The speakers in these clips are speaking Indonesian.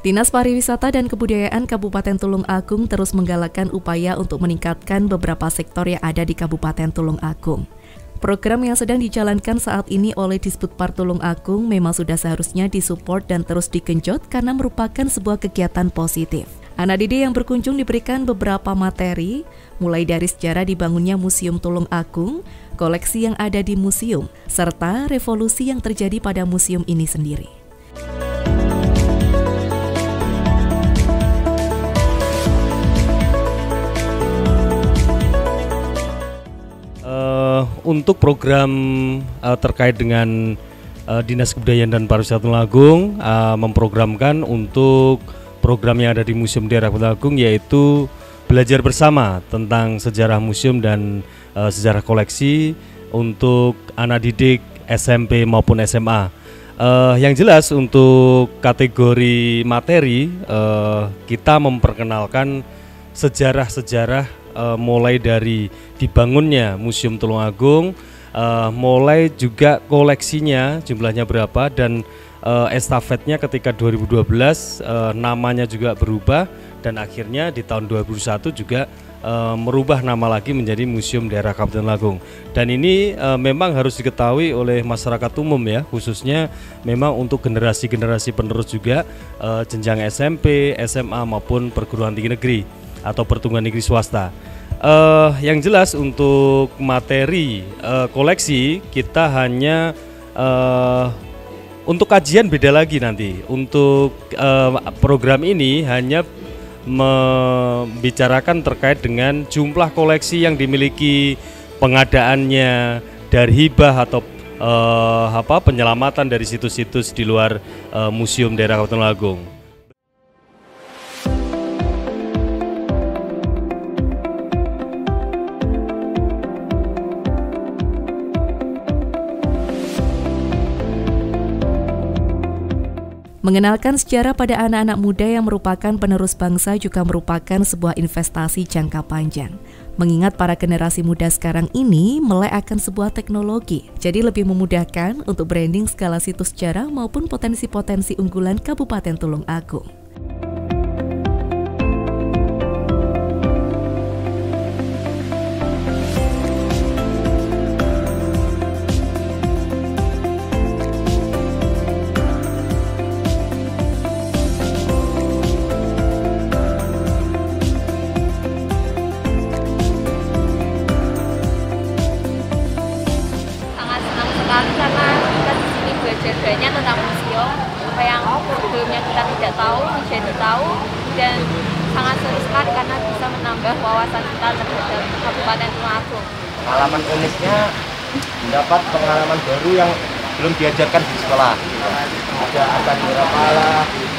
Dinas Pariwisata dan Kebudayaan Kabupaten Tulung Agung terus menggalakkan upaya untuk meningkatkan beberapa sektor yang ada di Kabupaten Tulung Agung. Program yang sedang dijalankan saat ini oleh Disbudpar Tulung Agung memang sudah seharusnya disupport dan terus digenjot karena merupakan sebuah kegiatan positif. Anak didik yang berkunjung diberikan beberapa materi, mulai dari sejarah dibangunnya Museum Tulung Agung, koleksi yang ada di museum, serta revolusi yang terjadi pada museum ini sendiri. Untuk program terkait dengan Dinas Kebudayaan dan Pariwisata Tulung Agung memprogramkan untuk program yang ada di Museum Daerah Tulung Agung, yaitu belajar bersama tentang sejarah museum dan sejarah koleksi untuk anak didik SMP maupun SMA. Yang jelas untuk kategori materi kita memperkenalkan sejarah-sejarah mulai dari dibangunnya Museum Tulung Agung, mulai juga koleksinya jumlahnya berapa, dan estafetnya ketika 2012 namanya juga berubah, dan akhirnya di tahun 2021 juga merubah nama lagi menjadi Museum Daerah Kabupaten Tulung Agung. Dan ini memang harus diketahui oleh masyarakat umum ya, khususnya memang untuk generasi-generasi penerus juga jenjang SMP, SMA maupun perguruan tinggi negeri atau perguruan negeri swasta. Yang jelas untuk materi koleksi kita hanya untuk kajian beda lagi nanti. Untuk program ini hanya membicarakan terkait dengan jumlah koleksi yang dimiliki, pengadaannya, dari hibah atau penyelamatan dari situs-situs di luar Museum Daerah Kabupaten Tulung Agung. Mengenalkan sejarah pada anak-anak muda yang merupakan penerus bangsa juga merupakan sebuah investasi jangka panjang. Mengingat para generasi muda sekarang ini melek akan sebuah teknologi, jadi lebih memudahkan untuk branding segala situs sejarah maupun potensi-potensi unggulan Kabupaten Tulung Agung. Karena kita di sini belajar banyak tentang museum, apa yang sebelumnya kita tidak tahu menjadi tahu, dan sangat seru sekali karena bisa menambah wawasan kita terhadap Kabupaten Tulung Agung. Pengalaman uniknya mendapat pengalaman baru yang belum diajarkan di sekolah. Ada akan Wirapala,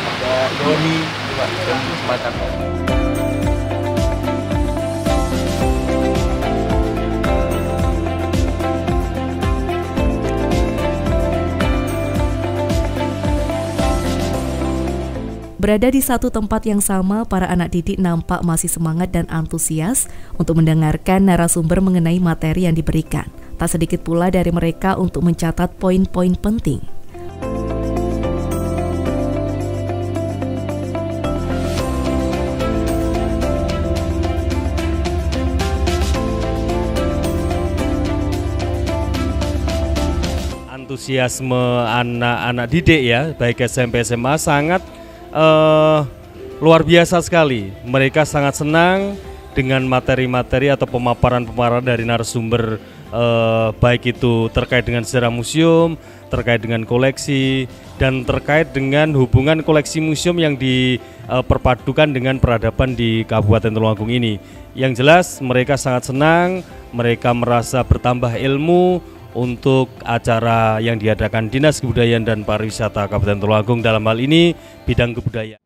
ada Yoni, dan semacamnya. Berada di satu tempat yang sama, para anak didik nampak masih semangat dan antusias untuk mendengarkan narasumber mengenai materi yang diberikan. Tak sedikit pula dari mereka untuk mencatat poin-poin penting. Antusiasme anak-anak didik ya, baik SMP SMA sangat luar biasa sekali. Mereka sangat senang dengan materi-materi atau pemaparan-pemaparan dari narasumber, baik itu terkait dengan sejarah museum, terkait dengan koleksi, dan terkait dengan hubungan koleksi museum yang diperpadukan dengan peradaban di Kabupaten Tulung Agung ini. Yang jelas mereka sangat senang, mereka merasa bertambah ilmu untuk acara yang diadakan Dinas Kebudayaan dan Pariwisata Kabupaten Tulung Agung, dalam hal ini bidang kebudayaan.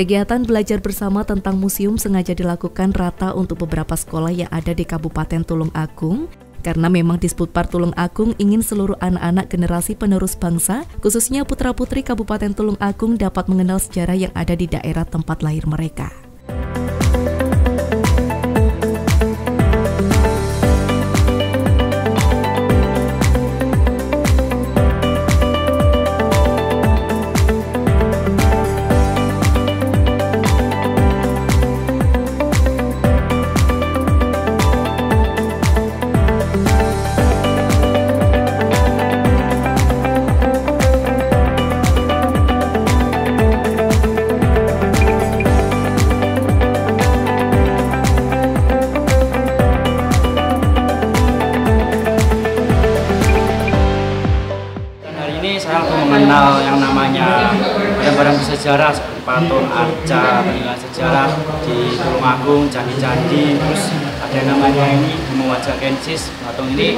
Kegiatan belajar bersama tentang museum sengaja dilakukan rata untuk beberapa sekolah yang ada di Kabupaten Tulung Agung, Karena memang Disputpar Tulung Agung ingin seluruh anak-anak generasi penerus bangsa, khususnya putra-putri Kabupaten Tulung Agung dapat mengenal sejarah yang ada di daerah tempat lahir mereka. Saya mengenal yang namanya barang-barang bersejarah seperti patung, arca, peninggalan sejarah di Tulung Agung, candi-candi, terus ada yang namanya ini Gunung Wajah Kensis. Patung ini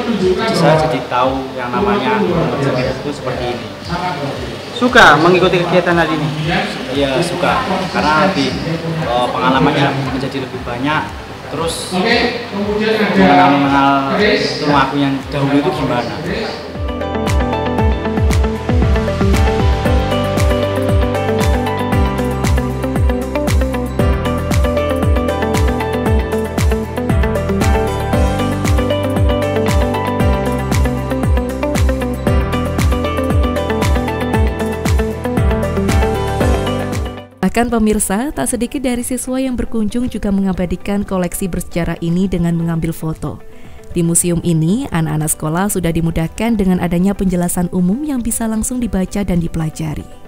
saya jadi tahu yang namanya Gunung Wajah Kensis itu seperti ini. Suka mengikuti kegiatan hari ini? Iya, suka, karena lebih pengalamannya menjadi lebih banyak. Terus mengenal Tulung Agung yang dahulu itu gimana. Bahkan pemirsa, tak sedikit dari siswa yang berkunjung juga mengabadikan koleksi bersejarah ini dengan mengambil foto. Di museum ini, anak-anak sekolah sudah dimudahkan dengan adanya penjelasan umum yang bisa langsung dibaca dan dipelajari.